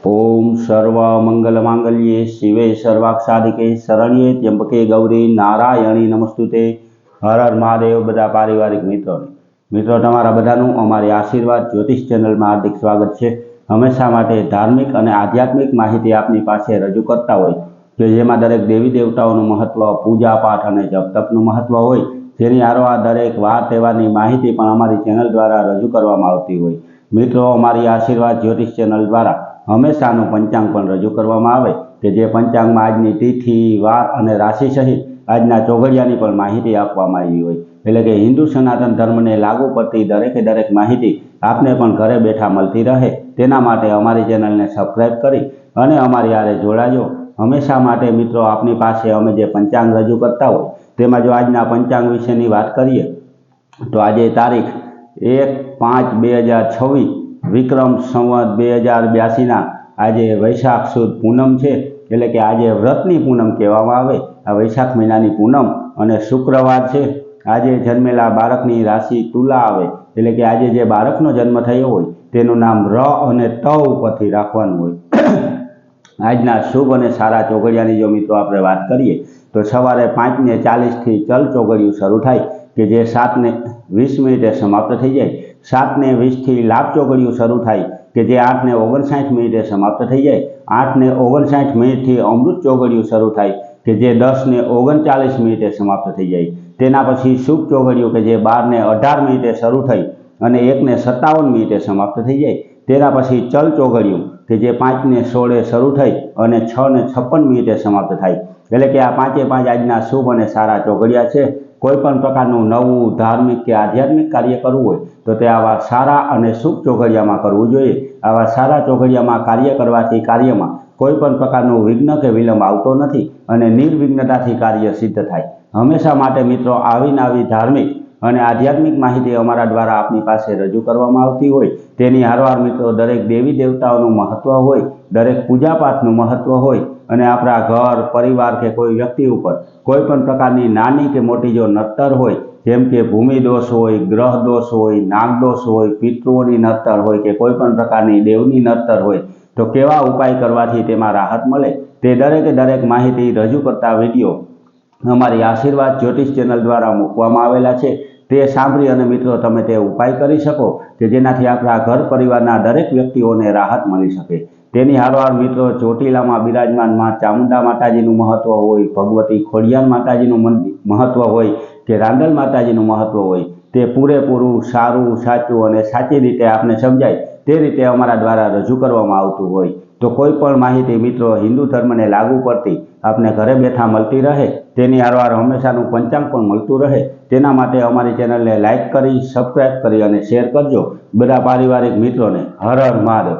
ओम सर्व मंगल मांगल्ये शिवे सर्वाक्षादिके शरण्ये त्र्यंबके गौरी नारायणी नमस्तुते। हर हर महादेव। बधा पारिवारिक मित्रों तमारा बधानुं अमारी आशीर्वाद ज्योतिष चेनल में हार्दिक स्वागत है। हमेशा माटे धार्मिक और आध्यात्मिक माहिती आपनी पासे रजू करता होय के जेमां दरेक देवी देवताओनुं महत्व, पूजा पाठ और जप तपनुं महत्व होय तेनी हारोहार दरेक वार तहेवारनी माहिती पण अमारी चेनल द्वारा रजू करवामां आवती होय। मित्रों अमारी आशीर्वाद ज्योतिष चेनल द्वारा हमेशानु पंचांग पण रजू करवामां आवे के जे पंचांग में आजनी तिथि, वार और राशि सहित आजना चौघड़ियानी पण माहिती आपवामां आवी होय। एटले के हिंदू सनातन धर्म ने लागू पड़ती दरेके दरेक माहिती आपने पण घरे बैठा मळती रहे तेना माटे अमारी चेनल ने सब्सक्राइब करी अने अमारी हारे जोड़ाजो। हमेशा माटे मित्रों आपनी पासे अमे जे पंचांग रजू करता होय तेमां जो आजना पंचांग विशेनी वात करीए तो आज तारीख 1/5/2026 विक्रम संवत 2082 आज वैशाख सुद पूनम है। एटले के आज व्रतनी पूनम कहेवामां आवे। आ वैशाख महीनानी पूनम अने शुक्रवार है। आज जन्मेला बाळकनी राशि तुला आवे एटले के आज जे बाळकनो जन्म थयो होय तेनुं नाम र अने त उपरथी राखवानुं होय। आजना शुभ और सारा चौघड़ियानी जो मित्रों आपणे वात करीए तो सवारे 5:40 थी चल चौघड़ियुं शरू थाय के जे 7:20 समाप्त थई जाय। 7:20 थी लाभ चौघड़ियुं शरू थाय के जे 8:59 समाप्त थई जाय। 8:59 थी अमृत चौघड़ियुं शरू थाय के जे 10:39 समाप्त थई जाय। तेना पछी शुभ चौघड़ियुं के जे 12:18 शरू थई अने 1:57 समाप्त थई जाय। तेना पछी चल चौघड़ियुं के जे 5:16 शरू थई अने 6:56 समाप्त थाय। एटले के आ पांचे पांच आजना शुभ और सारा चौघड़िया छे। कोईपण प्रकारनुं नवुं धार्मिक के आध्यात्मिक कार्य करवुं होय तो ते आवा सारा और शुभ चौघड़ियामां करवुं जोईए। आवा सारा चौघड़ियामां कार्य करवाथी कार्यमां कोईपण प्रकारनुं विघ्न के विलंब आवतो नथी अने निर्विघ्नताथी कार्य सिद्ध थाय। हमेशा माटे मित्रों आवी ने आवी धार्मिक और आध्यात्मिक माहिती अमारा द्वारा आपनी पासे रजू करवामां आवती होय तेनी हारोहार मित्रों दरेक देवी देवताओनुं महत्व होय, दरेक पूजा पाठनुं महत्व होय अने आपणा घर परिवार के कोई व्यक्ति उपर कोईपण प्रकारनी नानी के मोटी जो नड़तर होय जेम के भूमि दोष होय, ग्रह दोष होय, नाग दोष होय, पितृओनी नड़तर होय के कोईपण प्रकारनी देवनी नड़तर होय तो केवा उपाय करवाथी तेमां राहत मळे ते दरेके दरेक माहिती रजू करता विडियो अमारी आशीर्वाद ज्योतिष चेनल द्वारा मूकवामां आवेला छे। ते सांभळी अने मित्रों तमे ते उपाय करी शको के जेनाथी आपणा घर परिवारना दरेक व्यक्तिओने राहत मळी शके। तेनी हारोहार मित्रों ચોટીલામાં बिराजमान मां चामुंडा माताजीनुं महत्व होय, भगवती खोडियार माताजीनुं महत्व होय के रांदल माताजीनुं महत्व होय ते पूरेपूरुं सारूं साचुं अने साची रीते आपने समजाय ते रीते अमारा द्वारा रजू करवामां आवतुं होय तो कोईपण माहिती मित्रों हिंदू धर्म ने लागू पड़ती आपने घरे बैठा मळती रहे तेनी हारोहार हमेशानुं पंचांग पण मळतुं रहे तेना माटे अमारी चेनल ने लाइक करी, सब्सक्राइब करी अने शेर करजो। बधा पारिवारिक मित्रों ने हर हर महादेव।